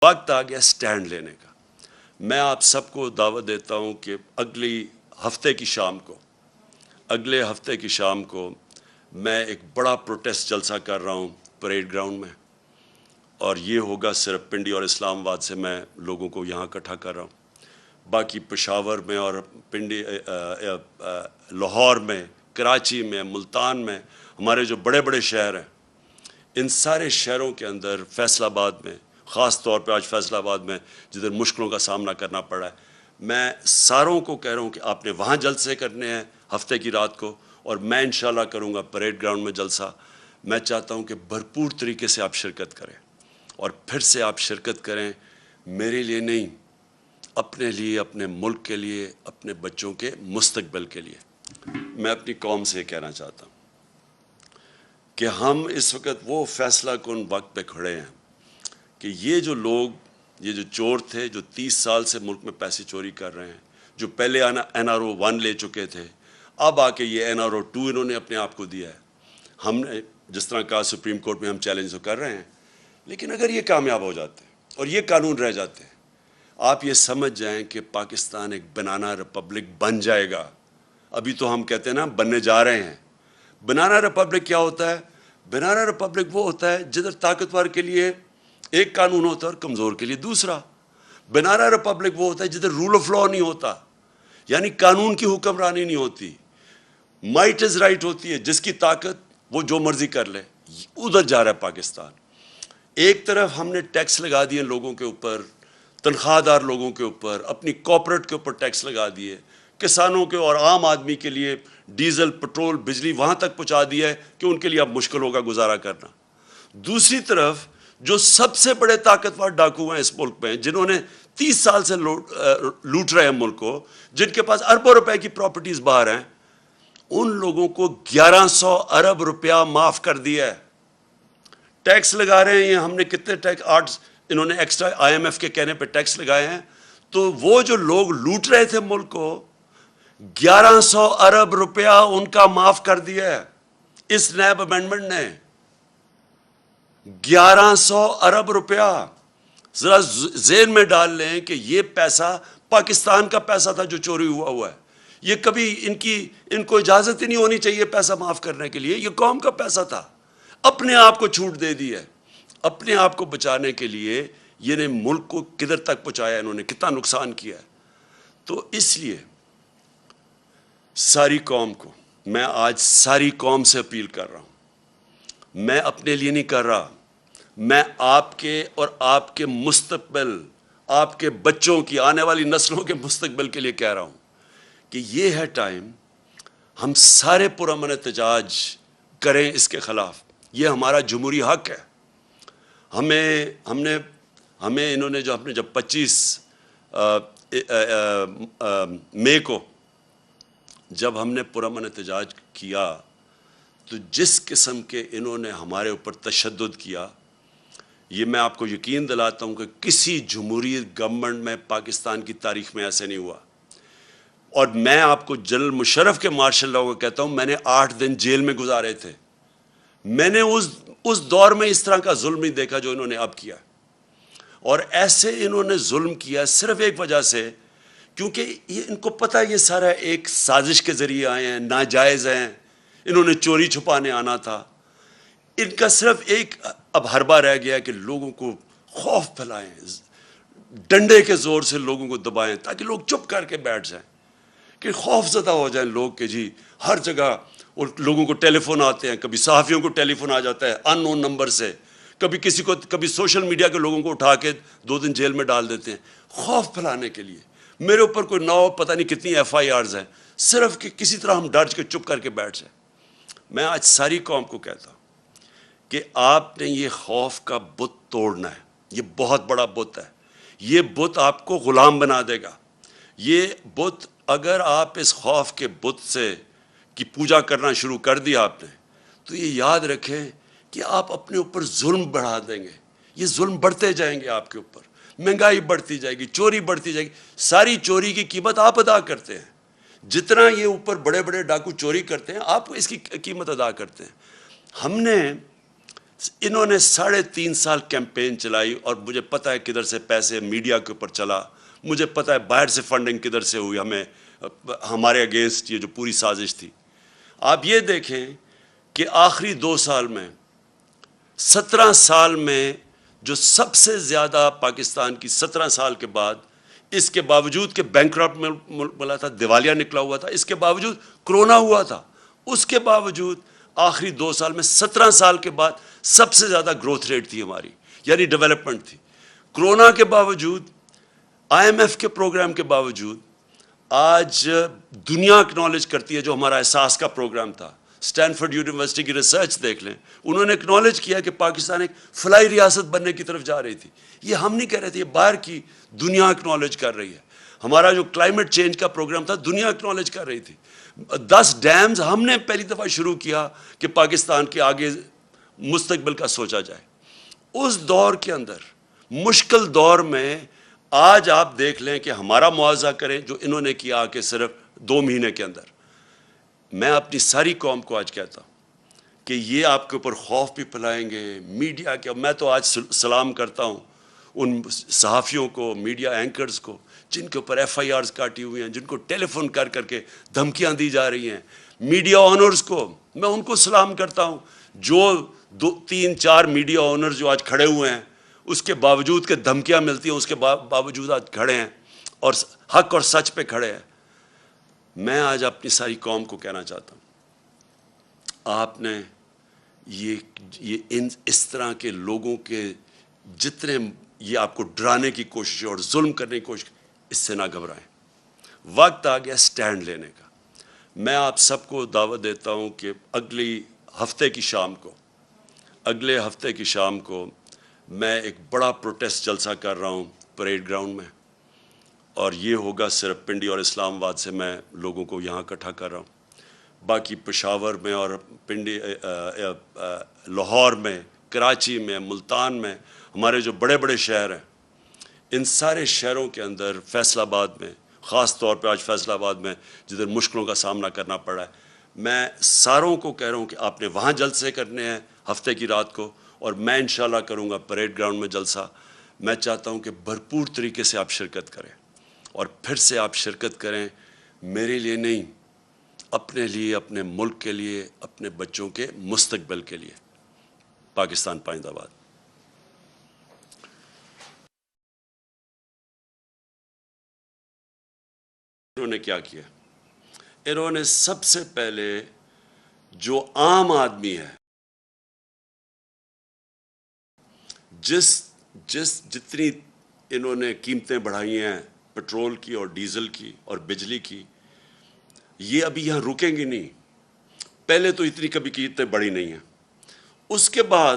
وقت آ گیا سٹینڈ لینے کا۔ میں آپ سب کو دعوت دیتا ہوں کہ اگلے ہفتے کی شام کو میں ایک بڑا پروٹیسٹ جلسہ کر رہا ہوں پریڈ گراؤنڈ میں، اور یہ ہوگا صرف پنڈی اور اسلام آباد سے میں لوگوں کو یہاں اکٹھا کر رہا ہوں۔ باقی پشاور میں اور پنڈی لاہور میں، کراچی میں، ملتان میں، ہمارے جو بڑے بڑے شہر ہیں، ان سارے شہروں کے اندر، فیصل آباد میں خاص طور پہ، آج فیصل آباد میں جدھر مشکلوں کا سامنا کرنا پڑا ہے، میں ساروں کو کہہ رہا ہوں کہ آپ نے وہاں جلسے کرنے ہیں ہفتے کی رات کو، اور میں انشاءاللہ کروں گا پریڈ گراؤنڈ میں جلسہ۔ میں چاہتا ہوں کہ بھرپور طریقے سے آپ شرکت کریں، اور پھر سے آپ شرکت کریں میرے لیے نہیں، اپنے لیے، اپنے ملک کے لیے، اپنے بچوں کے مستقبل کے لیے۔ میں اپنی قوم سے کہنا چاہتا ہوں کہ ہم اس وقت وہ فیصلہ کن وقت پہ کھڑے ہیں کہ یہ جو لوگ، یہ جو چور تھے جو 30 سال سے ملک میں پیسے چوری کر رہے ہیں، جو پہلے NRO 1 لے چکے تھے، اب آ کے یہ NRO 2 انہوں نے اپنے آپ کو دیا ہے۔ ہم نے جس طرح کہا سپریم کورٹ میں ہم چیلنج تو کر رہے ہیں، لیکن اگر یہ کامیاب ہو جاتے ہیں اور یہ قانون رہ جاتے ہیں، آپ یہ سمجھ جائیں کہ پاکستان ایک بنانا ریپبلک بن جائے گا۔ ابھی تو ہم کہتے ہیں نا بننے جا رہے ہیں۔ بنانا ریپبلک کیا ہوتا ہے؟ بنانا ریپبلک وہ ہوتا ہے جدھر طاقتور کے لیے ایک قانون ہوتا ہے اور کمزور کے لیے دوسرا۔ بنانا ریپبلک وہ ہوتا ہے جدھر رول آف لا نہیں ہوتا، یعنی قانون کی حکمرانی نہیں ہوتی، مائٹ از رائٹ ہوتی ہے، جس کی طاقت وہ جو مرضی کر لے۔ ادھر جا رہا ہے پاکستان۔ ایک طرف ہم نے ٹیکس لگا دیے لوگوں کے اوپر، تنخواہ دار لوگوں کے اوپر، اپنی کارپوریٹ کے اوپر ٹیکس لگا دیے، کسانوں کے اور عام آدمی کے لیے ڈیزل، پٹرول، بجلی وہاں تک پہنچا دیا ہے کہ ان کے لیے اب مشکل ہوگا گزارا کرنا۔ دوسری طرف جو سب سے بڑے طاقتور ڈاکو ہیں اس ملک میں، جنہوں نے 30 سال سے لوٹ رہے ہیں ملک کو، جن کے پاس اربوں روپے کی پراپرٹیز باہر ہیں، ان لوگوں کو 1100 ارب روپیہ معاف کر دیا ہے۔ ٹیکس لگا رہے ہیں، ہم نے کتنے ٹیکس، 8 انہوں نے ایکسٹرا IMF کے کہنے پہ ٹیکس لگائے ہیں، تو وہ جو لوگ لوٹ رہے تھے ملک کو، 1100 ارب روپیہ ان کا معاف کر دیا ہے اس نیب امینڈمنٹ نے۔ 1100 ارب روپیہ ذرا ذہن میں ڈال لیں کہ یہ پیسہ پاکستان کا پیسہ تھا جو چوری ہوا ہے۔ یہ کبھی ان کو اجازت ہی نہیں ہونی چاہیے پیسہ معاف کرنے کے لیے، یہ قوم کا پیسہ تھا۔ اپنے آپ کو چھوٹ دے دی ہے، اپنے آپ کو بچانے کے لیے یہ نے ملک کو کدھر تک پہنچایا، انہوں نے کتنا نقصان کیا ہے۔ تو اس لیے ساری قوم کو، میں آج ساری قوم سے اپیل کر رہا ہوں، میں اپنے لیے نہیں کر رہا، میں آپ کے اور آپ کے مستقبل، آپ کے بچوں کی، آنے والی نسلوں کے مستقبل کے لیے کہہ رہا ہوں کہ یہ ہے ٹائم، ہم سارے پرامن احتجاج کریں اس کے خلاف۔ یہ ہمارا جمہوری حق ہے۔ ہمیں انہوں نے جب 25 مئی کو جب ہم نے پرامن احتجاج کیا، تو جس قسم کے انہوں نے ہمارے اوپر تشدد کیا، یہ میں آپ کو یقین دلاتا ہوں کہ کسی جمہوری گورنمنٹ میں پاکستان کی تاریخ میں ایسے نہیں ہوا۔ اور میں آپ کو جنرل مشرف کے مارشل لاء کو کہتا ہوں، میں نے 8 دن جیل میں گزارے تھے۔ میں نے اس دور میں اس طرح کا ظلم نہیں دیکھا جو انہوں نے اب کیا۔ اور ایسے انہوں نے ظلم کیا صرف ایک وجہ سے، کیونکہ ان کو پتہ یہ سارا ایک سازش کے ذریعے آئے ہیں، ناجائز ہیں، انہوں نے چوری چھپانے آنا تھا۔ ان کا صرف ایک اب حربہ رہ گیا کہ لوگوں کو خوف پھیلائیں، ڈنڈے کے زور سے لوگوں کو دبائیں تاکہ لوگ چپ کر کے بیٹھ جائیں، کہ خوف زدہ ہو جائیں لوگ کہ جی ہر جگہ لوگوں کو ٹیلی فون آتے ہیں، کبھی صحافیوں کو ٹیلی فون آ جاتا ہے ان نون نمبر سے، کبھی سوشل میڈیا کے لوگوں کو اٹھا کے 2 دن جیل میں ڈال دیتے ہیں خوف پھیلانے کے لیے۔ میرے اوپر کوئی 9 پتہ نہیں کتنی FIRs ہیں، صرف کہ کسی طرح ہم ڈر کے چپ کر کے بیٹھ جائیں۔ میں آج ساری قوم کو کہتا ہوں کہ آپ نے یہ خوف کا بت توڑنا ہے۔ یہ بہت بڑا بت ہے، یہ بت آپ کو غلام بنا دے گا۔ یہ بت، اگر آپ اس خوف کے بت سے کی پوجا کرنا شروع کر دیا آپ نے، تو یہ یاد رکھیں کہ آپ اپنے اوپر ظلم بڑھا دیں گے۔ یہ ظلم بڑھتے جائیں گے آپ کے اوپر، مہنگائی بڑھتی جائے گی، چوری بڑھتی جائے گی۔ ساری چوری کی قیمت آپ ادا کرتے ہیں، جتنا یہ اوپر بڑے بڑے ڈاکو چوری کرتے ہیں آپ اس کی قیمت ادا کرتے ہیں۔ ہم نے انہوں نے 3.5 سال کیمپین چلائی اور مجھے پتہ ہے کدھر سے پیسے میڈیا کے اوپر چلا، مجھے پتہ ہے باہر سے فنڈنگ کدھر سے ہوئی ہمارے اگینسٹ یہ جو پوری سازش تھی۔ آپ یہ دیکھیں کہ آخری 2 سال میں 17 سال میں جو سب سے زیادہ پاکستان کی 17 سال کے بعد، اس کے باوجود کہ بینکرپٹ ملک بلا تھا، دیوالیہ نکلا ہوا تھا، اس کے باوجود کرونا ہوا تھا، اس کے باوجود آخری 2 سال میں 17 سال کے بعد سب سے زیادہ گروتھ ریٹ تھی ہماری، یعنی ڈیولپمنٹ تھی۔ کرونا کے باوجود، آئی ایم ایف کے پروگرام کے باوجود آج دنیا اکنالج کرتی ہے جو ہمارا احساس کا پروگرام تھا۔ اسٹینفورڈ یونیورسٹی کی ریسرچ دیکھ لیں، انہوں نے اکنالج کیا کہ پاکستان ایک فلائی ریاست بننے کی طرف جا رہی تھی۔ یہ ہم نہیں کہہ رہے تھے، یہ باہر کی دنیا اکنالج کر رہی ہے۔ ہمارا جو کلائمیٹ چینج کا پروگرام تھا، دنیا اکنالج کر رہی تھی۔ 10 ڈیمز ہم نے پہلی دفعہ شروع کیا کہ پاکستان کے آگے مستقبل کا سوچا جائے۔ اس دور کے اندر، مشکل دور میں، آج آپ دیکھ لیں کہ ہمارا معاوضہ کریں جو انہوں نے کیا کہ صرف 2 مہینے کے اندر۔ میں اپنی ساری قوم کو آج کہتا ہوں کہ یہ آپ کے اوپر خوف بھی پھیلائیں گے میڈیا کے۔ میں تو آج سلام کرتا ہوں ان صحافیوں کو، میڈیا اینکرز کو، جن کے اوپر ایف آئی آرز کاٹی ہوئی ہیں، جن کو ٹیلی فون کر کر کے دھمکیاں دی جا رہی ہیں، میڈیا آنرز کو میں ان کو سلام کرتا ہوں، جو 3-4 میڈیا آنرز جو آج کھڑے ہوئے ہیں، اس کے باوجود کہ دھمکیاں ملتی ہیں، اس کے باوجود آج کھڑے ہیں اور حق اور سچ پہ کھڑے ہیں۔ میں آج اپنی ساری قوم کو کہنا چاہتا ہوں، آپ نے اس طرح کے لوگوں کے جتنے یہ آپ کو ڈرانے کی کوشش اور ظلم کرنے کی کوشش، اس سے نہ گھبرائیں۔ وقت آ گیا سٹینڈ لینے کا۔ میں آپ سب کو دعوت دیتا ہوں کہ اگلے ہفتے کی شام کو میں ایک بڑا پروٹیسٹ جلسہ کر رہا ہوں پریڈ گراؤنڈ میں، اور یہ ہوگا صرف پنڈی اور اسلام آباد سے میں لوگوں کو یہاں اکٹھا کر رہا ہوں۔ باقی پشاور میں اور پنڈی، لاہور میں، کراچی میں، ملتان میں، ہمارے جو بڑے بڑے شہر ہیں، ان سارے شہروں کے اندر، فیصل آباد میں خاص طور پہ، آج فیصل آباد میں جدھر مشکلوں کا سامنا کرنا پڑا ہے، میں ساروں کو کہہ رہا ہوں کہ آپ نے وہاں جلسے کرنے ہیں ہفتے کی رات کو، اور میں انشاءاللہ کروں گا پریڈ گراؤنڈ میں جلسہ۔ میں چاہتا ہوں کہ بھرپور طریقے سے آپ شرکت کریں، اور پھر سے آپ شرکت کریں، میرے لیے نہیں، اپنے لیے، اپنے ملک کے لیے، اپنے بچوں کے مستقبل کے لیے۔ پاکستان پائندہ باد۔ انہوں نے کیا کیا؟ انہوں نے سب سے پہلے جو عام آدمی ہے، جتنی انہوں نے قیمتیں بڑھائی ہیں پٹرول کی اور ڈیزل کی اور بجلی کی، یہ ابھی یہاں رکیں گی نہیں۔ پہلے تو اتنی کبھی قیمتیں بڑھی نہیں ہیں۔ اس کے بعد